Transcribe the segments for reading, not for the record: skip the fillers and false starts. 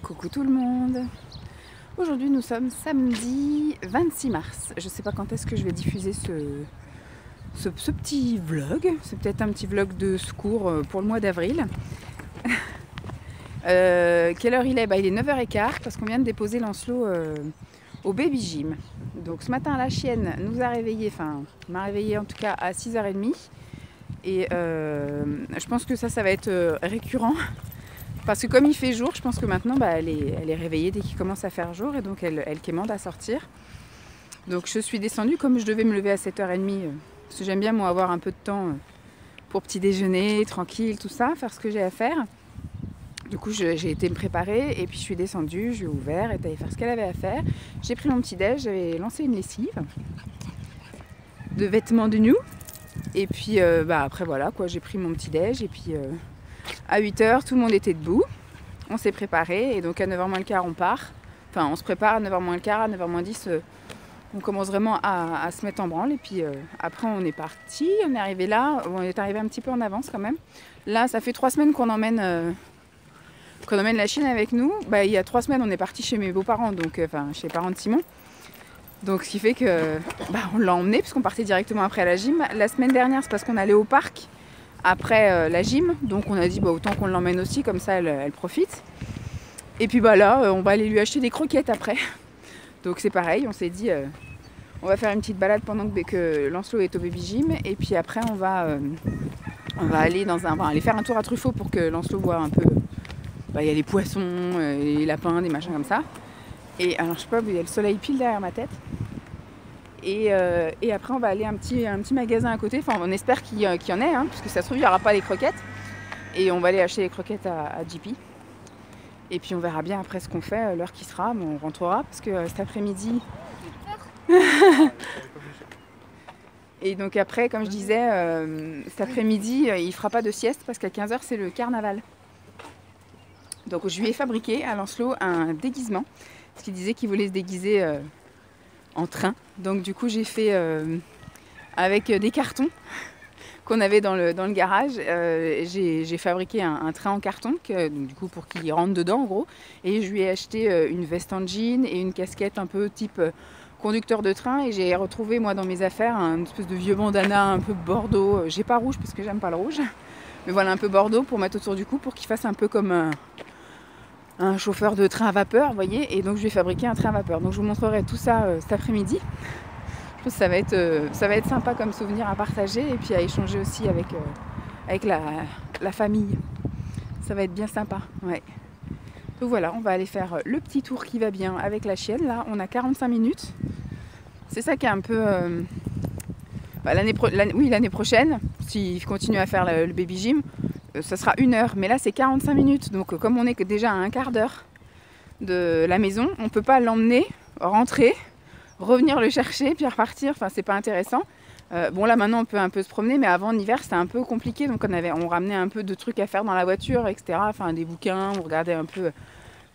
Coucou tout le monde. Aujourd'hui nous sommes samedi 26 mars. Je sais pas quand est-ce que je vais diffuser ce petit vlog. C'est peut-être un petit vlog de secours pour le mois d'avril. Quelle heure il est? Il est 9h15 parce qu'on vient de déposer Lancelot au baby gym. Donc ce matin la chienne nous a réveillés, enfin m'a réveillée en tout cas à 6h30. Et je pense que ça va être récurrent. Parce que comme il fait jour, je pense que maintenant elle est réveillée dès qu'il commence à faire jour et donc elle quémande à sortir. Donc je suis descendue comme je devais me lever à 7h30 parce que j'aime bien moi avoir un peu de temps pour petit déjeuner, tranquille, tout ça, faire ce que j'ai à faire. Du coup j'ai été me préparer et puis je suis descendue, je lui ai ouvert, elle est allée faire ce qu'elle avait à faire. J'ai pris mon petit déj, j'avais lancé une lessive de vêtements de nous. Et puis après voilà quoi, j'ai pris mon petit déj et puis à 8h, tout le monde était debout. On s'est préparé et donc à 9h moins le quart, on part. Enfin, on se prépare à 9h moins le quart, à 9h moins 10, on commence vraiment à se mettre en branle. Et puis après, on est parti. On est arrivé là. On est arrivé un petit peu en avance quand même. Là, ça fait 3 semaines qu'on emmène la Chine avec nous. Il y a 3 semaines, on est parti chez mes beaux-parents, donc chez les parents de Simon. Donc ce qui fait que on l'a emmené puisqu'on partait directement après la gym. La semaine dernière, c'est parce qu'on allait au parc après la gym, donc on a dit autant qu'on l'emmène aussi, comme ça elle profite. Et puis là on va aller lui acheter des croquettes après. Donc c'est pareil, on s'est dit on va faire une petite balade pendant que Lancelot est au baby gym et puis après on va aller aller faire un tour à Truffaut pour que Lancelot voit un peu. Il y a les poissons, les lapins, des machins comme ça. Et alors je sais pas, il y a le soleil pile derrière ma tête. Et après on va aller à un petit magasin à côté, on espère qu'il y en ait, parce que ça se trouve il n'y aura pas les croquettes. Et on va aller acheter les croquettes à JP. Et puis on verra bien après ce qu'on fait, l'heure qui sera, mais on rentrera parce que cet après-midi... Et donc après, comme je disais, cet après-midi il ne fera pas de sieste parce qu'à 15h c'est le carnaval. Donc je lui ai fabriqué à Lancelot un déguisement, parce qu'il disait qu'il voulait se déguiser en train. Donc du coup j'ai fait avec des cartons qu'on avait dans le garage, j'ai fabriqué un train en carton donc, du coup pour qu'il rentre dedans en gros, et je lui ai acheté une veste en jean et une casquette un peu type conducteur de train, et j'ai retrouvé moi dans mes affaires un espèce de vieux bandana un peu bordeaux, j'ai pas rouge parce que j'aime pas le rouge, mais voilà un peu bordeaux pour mettre autour du cou pour qu'il fasse un peu comme un chauffeur de train à vapeur, vous voyez, et donc je vais fabriquer un train à vapeur. Donc je vous montrerai tout ça cet après-midi. Je pense que ça va être sympa comme souvenir à partager et puis à échanger aussi avec la famille. Ça va être bien sympa, ouais. Donc voilà, on va aller faire le petit tour qui va bien avec la chienne. Là, on a 45 minutes. C'est ça qui est un peu... l'année prochaine, s'il continue à faire le baby gym, ça sera 1 heure, mais là c'est 45 minutes, donc comme on est déjà à un quart d'heure de la maison, on ne peut pas l'emmener, rentrer, revenir le chercher, puis repartir, c'est pas intéressant. Là maintenant on peut un peu se promener, mais avant en hiver c'était un peu compliqué, donc on ramenait un peu de trucs à faire dans la voiture, etc. Des bouquins, on regardait un peu,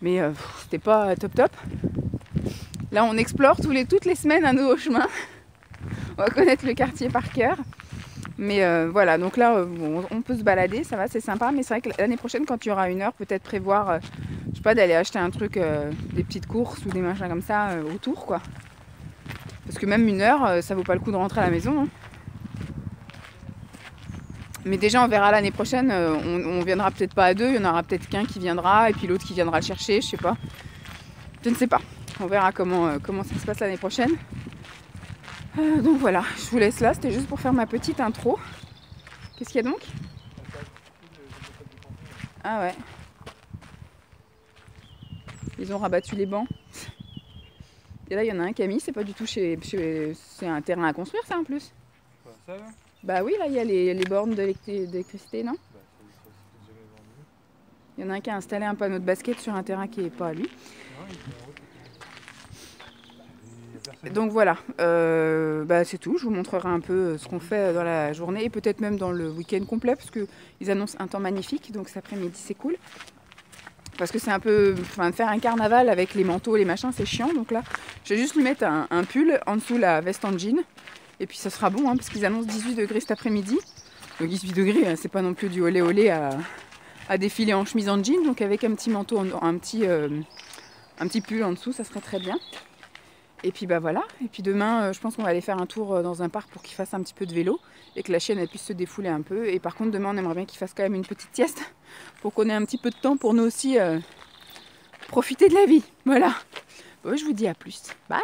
mais c'était pas top. Là on explore toutes les semaines un nouveau chemin, on va connaître le quartier par cœur. Mais voilà, donc là on peut se balader, ça va, c'est sympa, mais c'est vrai que l'année prochaine quand il y aura 1 heure, peut-être prévoir, je sais pas, d'aller acheter un truc, des petites courses ou des machins comme ça autour quoi. Parce que même 1 heure, ça vaut pas le coup de rentrer à la maison. Mais déjà on verra l'année prochaine, on viendra peut-être pas à 2, il y en aura peut-être qu'un qui viendra et puis l'autre qui viendra le chercher, je sais pas. Je ne sais pas, on verra comment ça se passe l'année prochaine. Donc voilà, je vous laisse là, c'était juste pour faire ma petite intro. Qu'est-ce qu'il y a donc? Ah ouais. Ils ont rabattu les bancs. Et là il y en a un qui a mis, c'est pas du tout c'est un terrain à construire ça en plus. Ça, là oui, là il y a les bornes d'électricité, non? Il y en a un qui a installé un panneau de basket sur un terrain qui est pas à lui. Donc voilà, c'est tout, je vous montrerai un peu ce qu'on fait dans la journée et peut-être même dans le week-end complet parce qu'ils annoncent un temps magnifique, donc cet après-midi c'est cool. Parce que c'est un peu, faire un carnaval avec les manteaux, les machins, c'est chiant, donc là je vais juste lui mettre un pull en dessous la veste en jean et puis ça sera bon parce qu'ils annoncent 18 degrés cet après-midi. Donc 18 degrés, c'est pas non plus du olé olé à défiler en chemise en jean, donc avec un petit manteau, un petit pull en dessous, ça serait très bien. Et puis bah voilà, et puis demain je pense qu'on va aller faire un tour dans un parc pour qu'il fasse un petit peu de vélo et que la chienne elle puisse se défouler un peu. Et par contre demain on aimerait bien qu'il fasse quand même une petite sieste pour qu'on ait un petit peu de temps pour nous aussi profiter de la vie. Voilà, bon, je vous dis à plus, bye.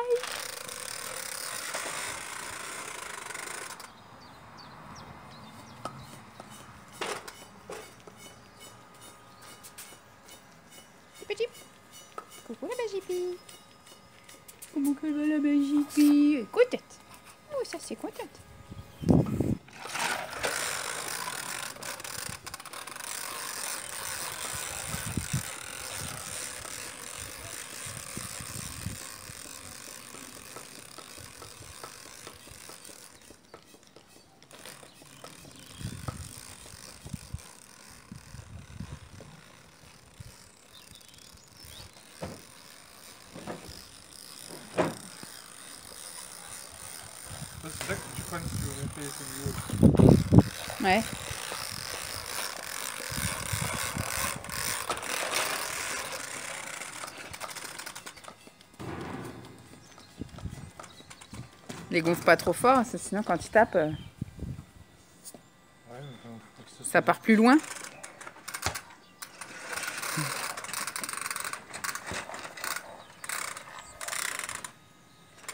Petit. Coucou la Bajipi. Comment qu'elle va la Bajipi? Contente. Oh ça c'est contente. C'est ça que tu prennes si tu veux monter ces vidéos. Ouais. Les gonfle pas trop fort, sinon quand il tape, Ouais, ça part plus loin.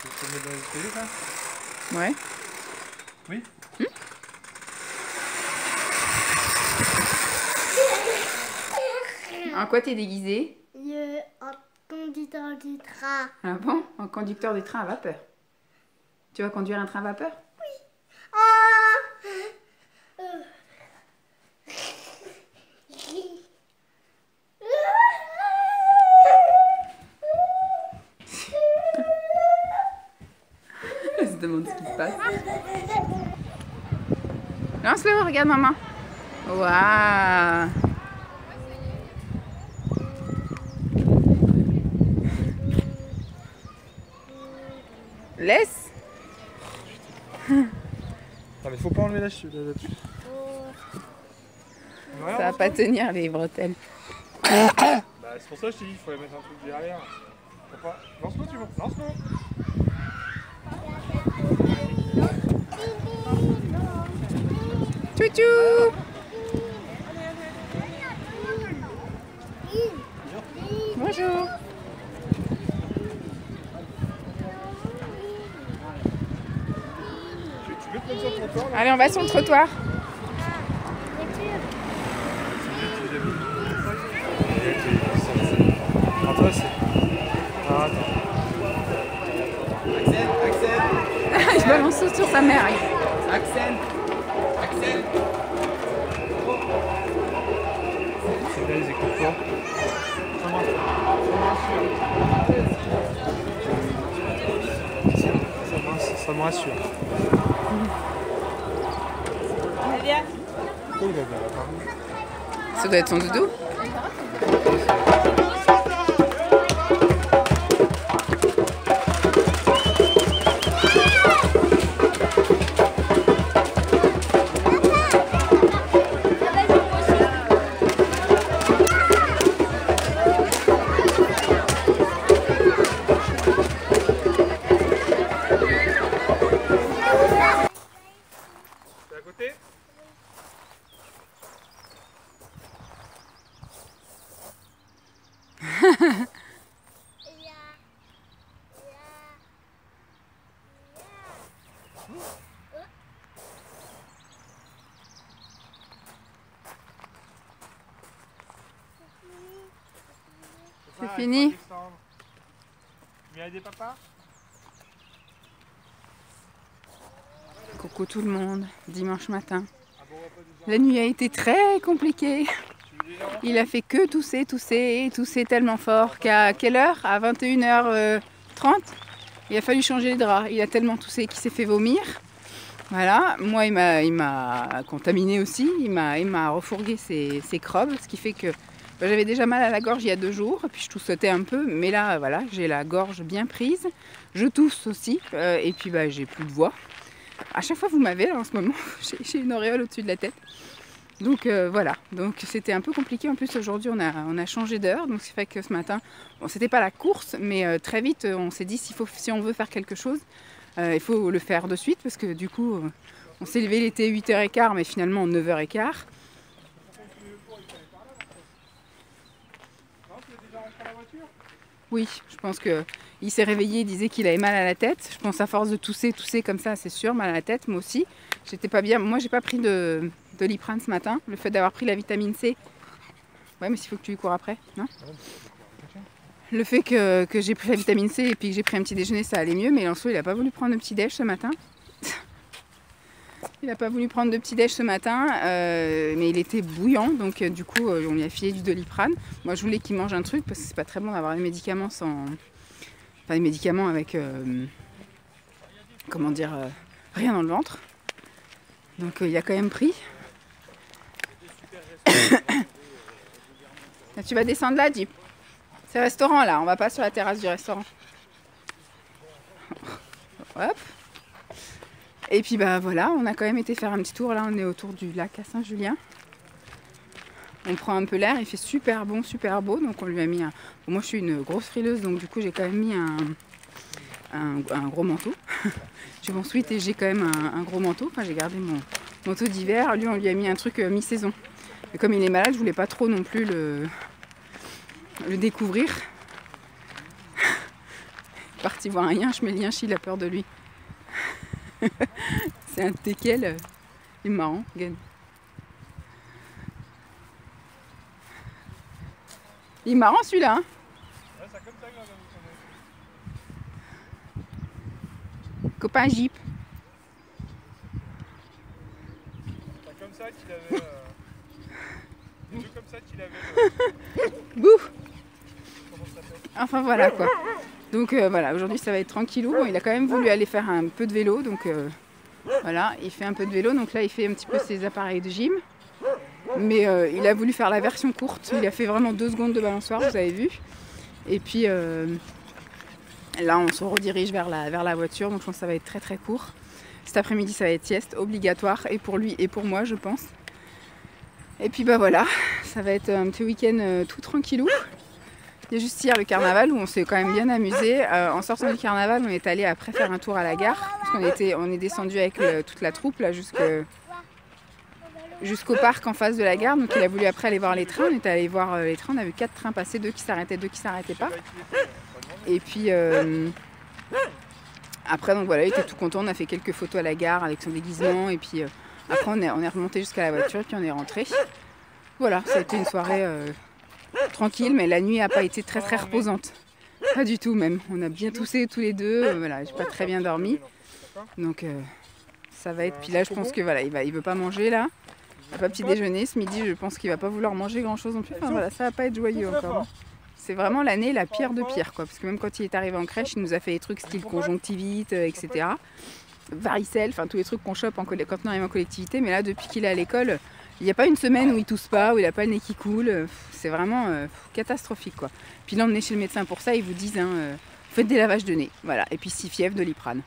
Tu peux le mettre dans les escaliers, ça? Ouais. Oui. En quoi t'es déguisé? En conducteur du train. Ah bon? En conducteur de train à vapeur. Tu vas conduire un train à vapeur? Elle se demande ce qui se passe. Lance-le, regarde maman. Waouh! Laisse! Non mais faut pas enlever là-dessus. Ça va pas tenir les bretelles. Bah c'est pour ça que je t'ai dit, il fallait mettre un truc derrière. Faut pas... Lance-moi tu vois, lance-moi. Tchou-tchou! Bonjour! Tu veux te mettre sur le trottoir là? Allez, on va sur le trottoir. Attends, c'est... Ah, attends. Axel. Je balance tout sur sa mère. Axel. C'est bien les écouteurs. Ça me rassure. Pourquoi il va bien là-bas? Ça doit être son doudou. C'est à côté? C'est fini. Viens aider papa? Coucou tout le monde, dimanche matin. La nuit a été très compliquée. Il a fait que tousser tellement fort qu'à quelle heure? À 21h30, il a fallu changer les draps. Il a tellement toussé qu'il s'est fait vomir. Voilà, moi il m'a contaminé aussi, il m'a refourgué ses crobes, ce qui fait que j'avais déjà mal à la gorge il y a 2 jours, puis je toussais un peu, mais là voilà, j'ai la gorge bien prise, je tousse aussi, et puis j'ai plus de voix. À chaque fois vous m'avez là en ce moment, j'ai une auréole au-dessus de la tête. Donc voilà, donc c'était un peu compliqué. En plus aujourd'hui on a changé d'heure, donc c'est fait que ce matin, bon c'était pas la course, mais très vite on s'est dit si on veut faire quelque chose, il faut le faire de suite, parce que du coup on s'est levé, il était 8h15, mais finalement 9h15. Oui, je pense qu'il s'est réveillé, il disait qu'il avait mal à la tête. Je pense à force de tousser comme ça, c'est sûr, mal à la tête, moi aussi. J'étais pas bien, moi j'ai pas pris de Doliprane ce matin, le fait d'avoir pris la vitamine C. Ouais, mais s'il faut que tu lui cours après, non? Le fait que j'ai pris la vitamine C et puis que j'ai pris un petit déjeuner, ça allait mieux, mais Lancelot il a pas voulu prendre de petit déj ce matin. Il n'a pas voulu prendre de petit déj ce matin, mais il était bouillant, donc du coup on lui a filé du Doliprane. Moi je voulais qu'il mange un truc parce que c'est pas très bon d'avoir des médicaments sans, enfin des médicaments avec, comment dire, rien dans le ventre. Donc il a quand même pris. Là, tu vas descendre là, Jeep. C'est le restaurant là, on va pas sur la terrasse du restaurant. Hop. Et puis bah voilà, on a quand même été faire un petit tour, là on est autour du lac à Saint-Julien. On prend un peu l'air, il fait super bon, super beau, donc on lui a mis un... Bon, moi je suis une grosse frileuse, donc du coup j'ai quand même mis un gros manteau. J'ai mon sweat et j'ai quand même un gros manteau, enfin j'ai gardé mon manteau d'hiver. Lui on lui a mis un truc mi-saison. Et comme il est malade, je voulais pas trop non plus le découvrir. Il est parti voir un yinche, mais le yinche il a peur de lui. C'est un teckel, il est marrant, Gen. Il est marrant celui-là, hein. Ouais, ça comme ça, grave, Copain Jeep. c'est comme ça qu'il avait... Des jeux comme ça qu'il avait... Bouh. Comment ça s'appelle? Enfin voilà quoi. Donc voilà, aujourd'hui ça va être tranquillou. Bon, il a quand même voulu aller faire un peu de vélo, donc voilà, il fait un peu de vélo. Donc là il fait un petit peu ses appareils de gym. Mais il a voulu faire la version courte. Il a fait vraiment 2 secondes de balançoire, vous avez vu. Et puis là on se redirige vers la voiture, donc je pense que ça va être très très court. Cet après-midi ça va être sieste obligatoire, et pour lui et pour moi je pense. Et puis bah voilà, ça va être un petit week-end tout tranquillou. Il y a juste hier le carnaval où on s'est quand même bien amusé. En sortant du carnaval, on est allé après faire un tour à la gare, parce on est descendu avec toute la troupe là jusqu'au parc en face de la gare. Donc il a voulu après aller voir les trains. On est allé voir les trains, on a vu 4 trains passer, 2 qui s'arrêtaient, 2 qui s'arrêtaient pas. Et puis après donc voilà, il était tout content. On a fait quelques photos à la gare avec son déguisement, et puis après on est remonté jusqu'à la voiture et puis on est rentré. Voilà, ça a été une soirée tranquille, mais la nuit n'a pas été très très reposante. Pas du tout même. On a bien toussé tous les deux. Voilà, j'ai pas très bien dormi. Donc ça va être. Puis là, je pense que voilà, il veut pas manger là. Il n'a pas petit déjeuner ce midi. Je pense qu'il va pas vouloir manger grand chose non plus. Enfin voilà, ça va pas être joyeux encore. Hein. C'est vraiment l'année la pire de pire quoi. Parce que même quand il est arrivé en crèche, il nous a fait des trucs style conjonctivite, etc. Varicelle, enfin tous les trucs qu'on chope quand on arrive en collectivité. Mais là, depuis qu'il est à l'école, il n'y a pas une semaine où il tousse pas, où il n'a pas le nez qui coule. C'est vraiment catastrophique quoi. Puis l'emmener chez le médecin pour ça, ils vous disent faites des lavages de nez. Voilà. Et puis 6 fièvres, Doliprane.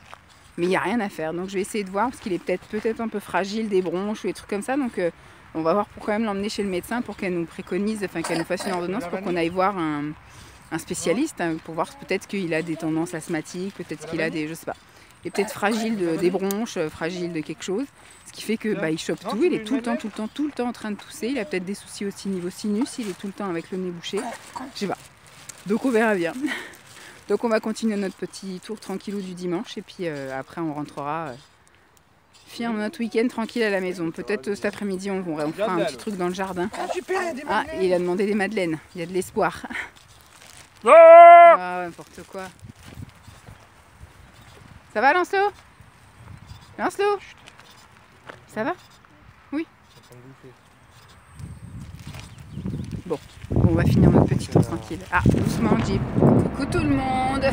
Mais il n'y a rien à faire. Donc je vais essayer de voir, parce qu'il est peut-être un peu fragile, des bronches ou des trucs comme ça. Donc on va voir pour quand même l'emmener chez le médecin pour qu'elle nous préconise, enfin qu'elle nous fasse une ordonnance pour qu'on aille voir un spécialiste, pour voir peut-être qu'il a des tendances asthmatiques, peut-être qu'il a des, je sais pas. Il est peut-être fragile des bronches, fragile de quelque chose. Ce qui fait que bah, il chope tout, il est tout le temps en train de tousser. Il a peut-être des soucis aussi niveau sinus, il est tout le temps avec le nez bouché. Je sais pas. Donc on verra bien. Donc on va continuer notre petit tour tranquillou du dimanche, et puis après on rentrera finir notre week-end tranquille à la maison. Peut-être cet après-midi on fera un petit truc dans le jardin. Ah, il a demandé des madeleines, il y a de l'espoir. Ah, n'importe quoi. Ça va Lancelot? Lancelot? Ça va? Oui. Bon, on va finir notre petit tour tranquille. Ah, doucement Jeep. Coucou tout le monde.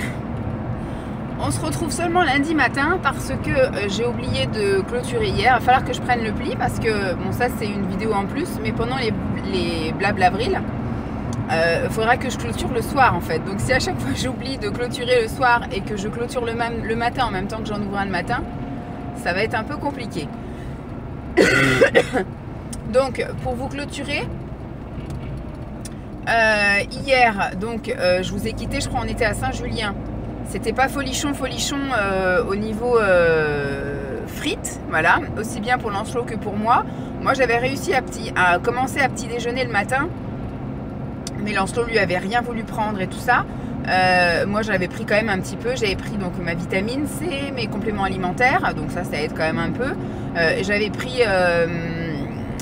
On se retrouve seulement lundi matin parce que j'ai oublié de clôturer hier. Il va falloir que je prenne le pli parce que, bon ça c'est une vidéo en plus, mais pendant les blablavril, il faudra que je clôture le soir en fait. Donc si à chaque fois j'oublie de clôturer le soir et que je clôture le matin en même temps que j'en ouvre un le matin, ça va être un peu compliqué. Donc pour vous clôturer, hier, donc je vous ai quitté, je crois on était à Saint-Julien. C'était pas folichon au niveau frites, voilà, aussi bien pour Lancelot que pour moi. Moi j'avais réussi à commencer à petit déjeuner le matin, mais Lancelot lui avait rien voulu prendre et tout ça. Moi j'avais pris quand même un petit peu, j'avais pris donc ma vitamine C, mes compléments alimentaires, donc ça aide quand même un peu. J'avais pris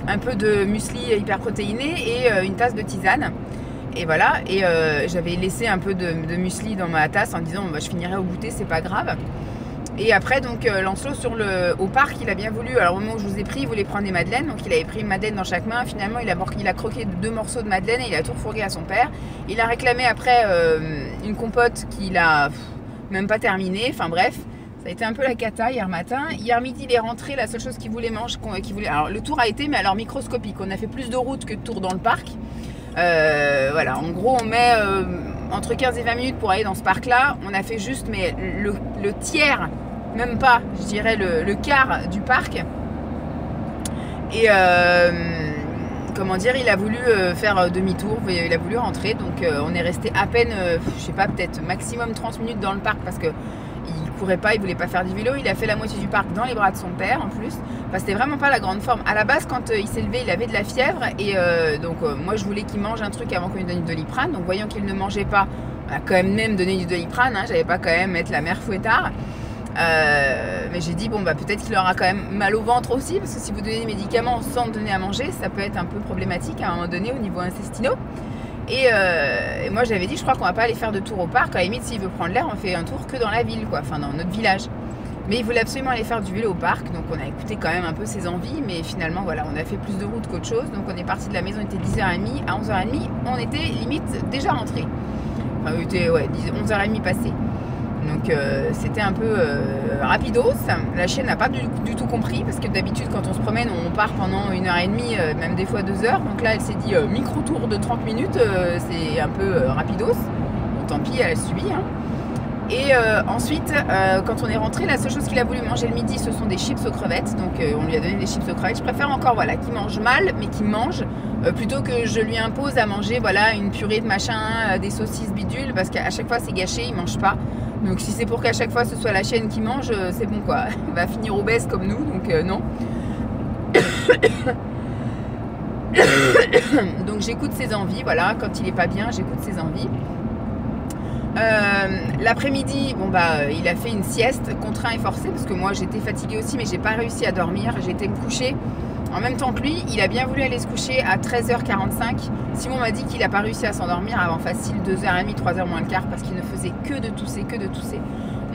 un peu de muesli hyper protéiné et une tasse de tisane. Et voilà, et j'avais laissé un peu de muesli dans ma tasse en disant bah, je finirai au goûter, c'est pas grave. Et après donc Lancelot au parc, il a bien voulu, alors au moment où je vous ai pris, il voulait prendre des madeleines, donc il avait pris une madeleine dans chaque main. Finalement il a croqué 2 morceaux de madeleine et il a tout refourgué à son père. Il a réclamé après une compote qu'il a même pas terminée, enfin bref. Ça a été un peu la cata hier matin. Hier midi, il est rentré. La seule chose qu'il voulait manger, alors le tour a été, mais alors microscopique. On a fait plus de route que de tour dans le parc. Voilà, en gros, on met entre 15 et 20 minutes pour aller dans ce parc-là. On a fait juste, mais le tiers, même pas, je dirais le quart du parc. Et comment dire, il a voulu faire demi-tour. Il a voulu rentrer. Donc, on est resté à peine, je sais pas, peut-être maximum 30 minutes dans le parc parce que il courait pas, il voulait pas faire du vélo. Il a fait la moitié du parc dans les bras de son père en plus. Enfin, c'était vraiment pas la grande forme. À la base, quand il s'est levé, il avait de la fièvre. Et donc, moi, je voulais qu'il mange un truc avant qu'on lui donne du Doliprane. Donc, voyant qu'il ne mangeait pas, on a quand même donné du Doliprane. Hein. J'avais pas quand même mettre la mère fouettard. Mais j'ai dit, bon, bah peut-être qu'il aura quand même mal au ventre aussi. Parce que si vous donnez des médicaments sans donner à manger, ça peut être un peu problématique à un moment donné au niveau intestinaux. Et moi j'avais dit je crois qu'on va pas aller faire de tour au parc, à la limite s'il veut prendre l'air on fait un tour que dans la ville quoi, enfin dans notre village. Mais il voulait absolument aller faire du vélo au parc, donc on a écouté quand même un peu ses envies, mais finalement voilà, on a fait plus de route qu'autre chose, donc on est parti de la maison, il était 10h30, à 11h30 on était limite déjà rentré. Enfin il était ouais, 11h30 passé. Donc c'était un peu rapidos. La chienne n'a pas du tout compris parce que d'habitude quand on se promène on part pendant 1h30, même des fois 2h. Donc là elle s'est dit micro-tour de 30 minutes, c'est un peu rapidos. Bon tant pis, elle a subi. Hein. Et ensuite quand on est rentré, la seule chose qu'il a voulu manger le midi ce sont des chips aux crevettes. Donc on lui a donné des chips aux crevettes. Je préfère encore voilà, qu'il mange mal mais qu'il mange plutôt que je lui impose à manger voilà, une purée de machin, des saucisses bidules parce qu'à chaque fois c'est gâché, il mange pas. Donc si c'est pour qu'à chaque fois ce soit la chienne qui mange, c'est bon quoi. Elle va finir obèse comme nous, donc non. Donc j'écoute ses envies, voilà, quand il est pas bien, j'écoute ses envies. L'après-midi, bon bah il a fait une sieste, contraint et forcé, parce que moi j'étais fatiguée aussi, mais j'ai pas réussi à dormir, j'ai été me coucher. En même temps que lui, il a bien voulu aller se coucher à 13h45. Simon m'a dit qu'il n'a pas réussi à s'endormir avant facile 2h30, 3h moins le quart parce qu'il ne faisait que de tousser, que de tousser.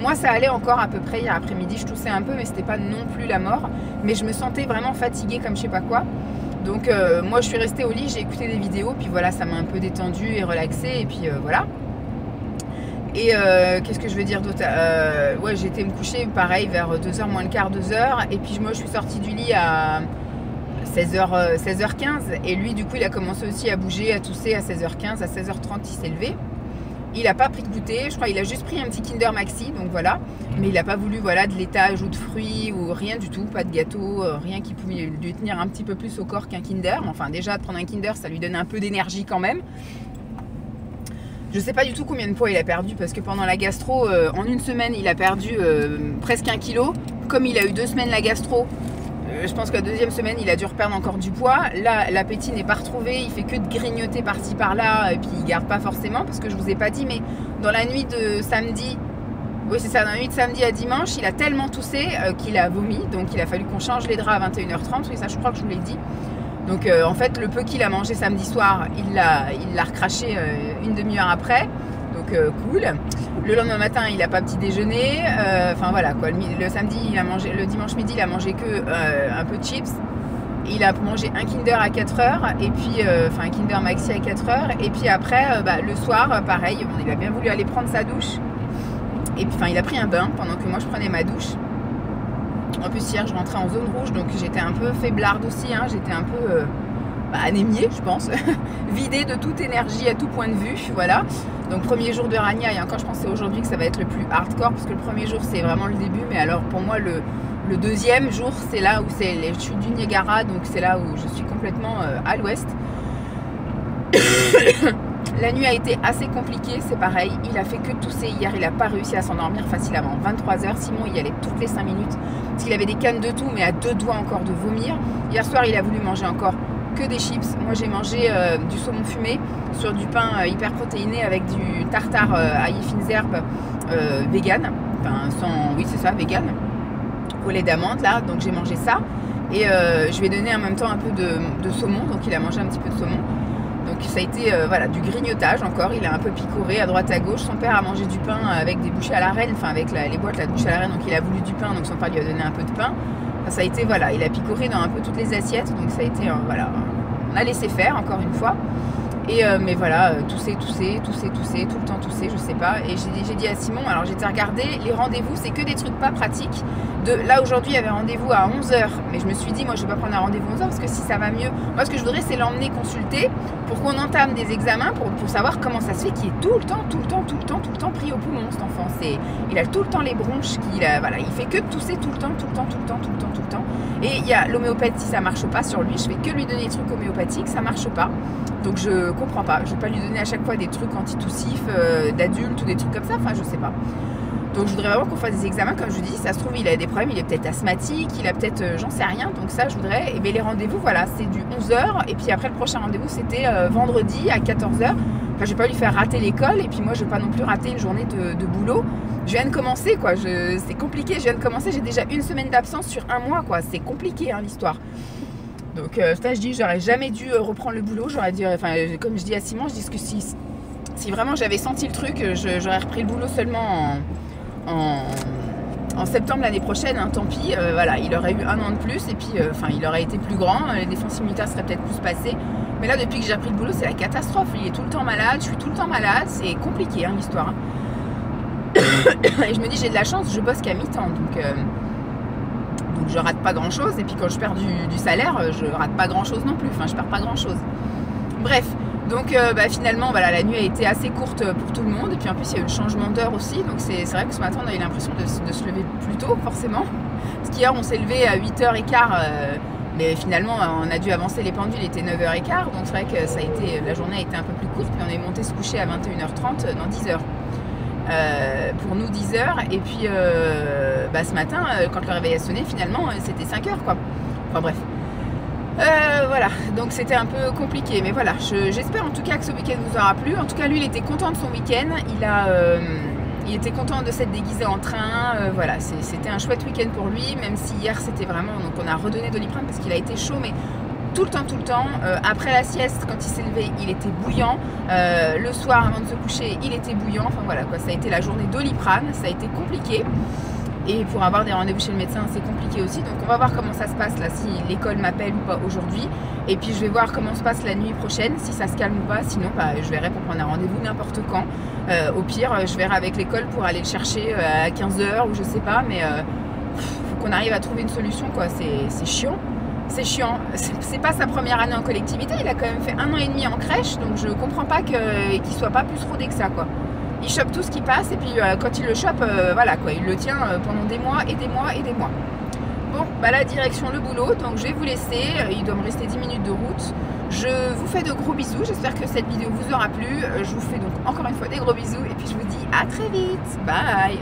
Moi, ça allait encore à peu près hier après-midi. Je toussais un peu, mais c'était pas non plus la mort. Mais je me sentais vraiment fatiguée comme je sais pas quoi. Donc, moi, je suis restée au lit, j'ai écouté des vidéos. Puis voilà, ça m'a un peu détendue et relaxée. Et puis voilà. Et qu'est-ce que je veux dire d'autre ouais, j'ai été me coucher pareil vers 2h moins le quart, 2h. Et puis moi, je suis sortie du lit à 16h15 et lui du coup il a commencé aussi à bouger, à tousser à 16h15, à 16h30 il s'est levé. Il n'a pas pris de goûter, je crois il a juste pris un petit Kinder Maxi, donc voilà. Mais il n'a pas voulu voilà, de laitage ou de fruits ou rien du tout, pas de gâteau, rien qui pouvait lui tenir un petit peu plus au corps qu'un Kinder. Enfin déjà de prendre un Kinder ça lui donne un peu d'énergie quand même. Je sais pas du tout combien de poids il a perdu parce que pendant la gastro, en une semaine il a perdu presque 1 kilo. Comme il a eu 2 semaines la gastro, je pense que la deuxième semaine, il a dû reperdre encore du poids. Là, l'appétit n'est pas retrouvé. Il fait que de grignoter par-ci, par-là. Et puis, il garde pas forcément. Parce que je vous ai pas dit, mais dans la nuit de samedi... Oui, c'est ça. Dans la nuit de samedi à dimanche, il a tellement toussé qu'il a vomi. Donc, il a fallu qu'on change les draps à 21h30. Oui, ça, je crois que je vous l'ai dit. Donc, en fait, le peu qu'il a mangé samedi soir, il l'a recraché une demi-heure après. Donc, cool. Le lendemain matin, il n'a pas petit déjeuner. Enfin voilà quoi. Le samedi, il a mangé. Le dimanche midi, il a mangé que un peu de chips. Il a mangé un Kinder à 4h et puis enfin un Kinder Maxi à 4h. Et puis après, le soir, pareil. Il a bien voulu aller prendre sa douche. Et puis enfin, il a pris un bain pendant que moi je prenais ma douche. En plus hier, je rentrais en zone rouge, donc j'étais un peu faiblarde aussi. Hein, j'étais un peu anémiée, je pense, vidée de toute énergie à tout point de vue, voilà. Donc premier jour de Rania, et encore je pense que c'est aujourd'hui que ça va être le plus hardcore, parce que le premier jour c'est vraiment le début, mais alors pour moi le Le deuxième jour, c'est là où c'est les chutes du Niagara, donc c'est là où je suis complètement à l'ouest. La nuit a été assez compliquée, c'est pareil, il a fait que tousser hier, il n'a pas réussi à s'endormir facilement. 23h, Simon il y allait toutes les 5 minutes, parce qu'il avait des cannes de tout, mais à 2 doigts encore de vomir. Hier soir, il a voulu manger encore que des chips. Moi j'ai mangé du saumon fumé sur du pain hyper protéiné avec du tartare ail et fines herbes vegan, enfin sans, oui c'est ça, vegan, au lait d'amande là, donc j'ai mangé ça. Et je lui ai donné en même temps un peu de saumon, donc il a mangé un petit peu de saumon. Donc ça a été voilà, du grignotage encore, il a un peu picoré à droite à gauche. Son père a mangé du pain avec des bouchées à la reine, enfin avec les boîtes là, de bouchées à la reine, donc il a voulu du pain, donc son père lui a donné un peu de pain. Enfin, ça a été, voilà, il a picoré dans un peu toutes les assiettes, donc ça a été, voilà, on a laissé faire encore une fois. Et mais voilà, tousser, tout le temps tousser, je sais pas. Et j'ai dit à Simon, alors j'étais regardé, les rendez-vous c'est que des trucs pas pratiques. Là aujourd'hui il y avait rendez-vous à 11h, mais je me suis dit moi je vais pas prendre un rendez-vous à 11h parce que si ça va mieux, moi ce que je voudrais c'est l'emmener consulter pour qu'on entame des examens pour savoir comment ça se fait qu'il est tout le temps pris au poumon cet enfant. Il a tout le temps les bronches, voilà, il fait que tousser tout le temps. Et il y a l'homéopathie, ça marche pas sur lui, je fais que lui donner des trucs homéopathiques, ça marche pas. Donc je comprends pas, je vais pas lui donner à chaque fois des trucs antitoussifs d'adultes ou des trucs comme ça, enfin je sais pas. Donc je voudrais vraiment qu'on fasse des examens, comme je vous dis, ça se trouve il a des problèmes, il est peut-être asthmatique, il a peut-être, j'en sais rien, donc ça je voudrais, et bien les rendez-vous voilà, c'est du 11h, et puis après le prochain rendez-vous c'était vendredi à 14h, enfin je vais pas lui faire rater l'école, et puis moi je vais pas non plus rater une journée de boulot, je viens de commencer quoi, c'est compliqué, je viens de commencer, j'ai déjà 1 semaine d'absence sur 1 mois quoi, c'est compliqué hein, l'histoire. Donc ça je dis, j'aurais jamais dû reprendre le boulot, j'aurais dit, enfin comme je dis à Simon, je dis que si vraiment j'avais senti le truc, j'aurais repris le boulot seulement en septembre l'année prochaine, hein, tant pis, voilà, il aurait eu 1 an de plus et puis enfin il aurait été plus grand, les défenses immunitaires seraient peut-être plus passées, mais là depuis que j'ai repris le boulot c'est la catastrophe, il est tout le temps malade, je suis tout le temps malade, c'est compliqué hein, l'histoire. Et je me dis j'ai de la chance, je bosse qu'à mi-temps, donc je rate pas grand chose, et puis quand je perds du salaire, je rate pas grand chose non plus, enfin je perds pas grand chose. Bref. Donc finalement voilà, la nuit a été assez courte pour tout le monde, et puis en plus il y a eu le changement d'heure aussi, donc c'est vrai que ce matin on a eu l'impression de se lever plus tôt forcément, parce qu'hier on s'est levé à 8h15, mais finalement on a dû avancer les pendules, il était 9h15, donc c'est vrai que ça a été, la journée a été un peu plus courte, puis on est monté se coucher à 21h30 dans 10h. Pour nous 10h, et puis ce matin quand le réveil a sonné finalement c'était 5h quoi, enfin bref. Voilà, donc c'était un peu compliqué, mais voilà, j'espère en tout cas que ce week-end vous aura plu. En tout cas, lui, il était content de son week-end, il était content de s'être déguisé en train, voilà, c'était un chouette week-end pour lui, même si hier c'était vraiment, donc on a redonné Doliprane parce qu'il a été chaud, mais tout le temps, après la sieste, quand il s'est levé, il était bouillant, le soir avant de se coucher, il était bouillant, enfin voilà quoi, ça a été la journée Doliprane, ça a été compliqué. Et pour avoir des rendez-vous chez le médecin, c'est compliqué aussi. Donc on va voir comment ça se passe là, si l'école m'appelle ou pas aujourd'hui. Et puis je vais voir comment se passe la nuit prochaine, si ça se calme ou pas. Sinon, je verrai pour prendre un rendez-vous n'importe quand. Au pire, je verrai avec l'école pour aller le chercher à 15h ou je sais pas. Mais faut qu'on arrive à trouver une solution quoi. C'est chiant. C'est chiant. C'est pas sa première année en collectivité. Il a quand même fait 1 an et demi en crèche. Donc je comprends pas qu'il soit pas plus rodé que ça quoi. Il chope tout ce qui passe, et puis quand il le chope, voilà quoi, il le tient pendant des mois et des mois et des mois. Bon, la direction le boulot, donc je vais vous laisser, il doit me rester 10 minutes de route. Je vous fais de gros bisous, j'espère que cette vidéo vous aura plu. Je vous fais donc encore une fois des gros bisous, et puis je vous dis à très vite, bye.